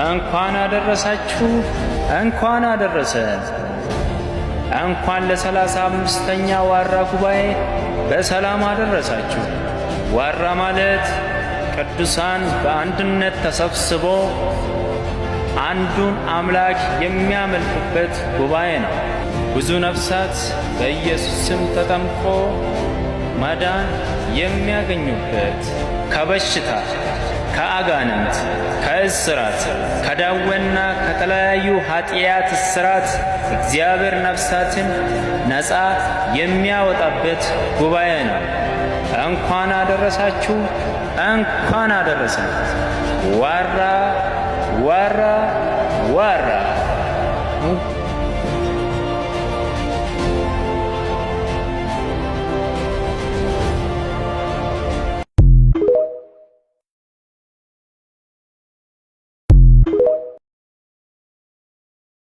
እንኳን አደረሳችሁ፣ እንኳን አደረሰን። እንኳን ለ35ኛ ዋራ ጉባኤ በሰላም አደረሳችሁ። ዋራ ማለት ቅዱሳን በአንድነት ተሰብስቦ አንዱን አምላክ የሚያመልኩበት ጉባኤ ነው። ብዙ ነፍሳት በኢየሱስ ስም ተጠምቆ መዳን የሚያገኙበት፣ ከበሽታ ከአጋንንት ከእስራት ከደዌና ከተለያዩ ኃጢአት እስራት እግዚአብሔር ነፍሳትን ነፃ የሚያወጣበት ጉባኤ ነው። እንኳን አደረሳችሁ፣ እንኳን አደረሰን። ዋራ ዋራ ዋራ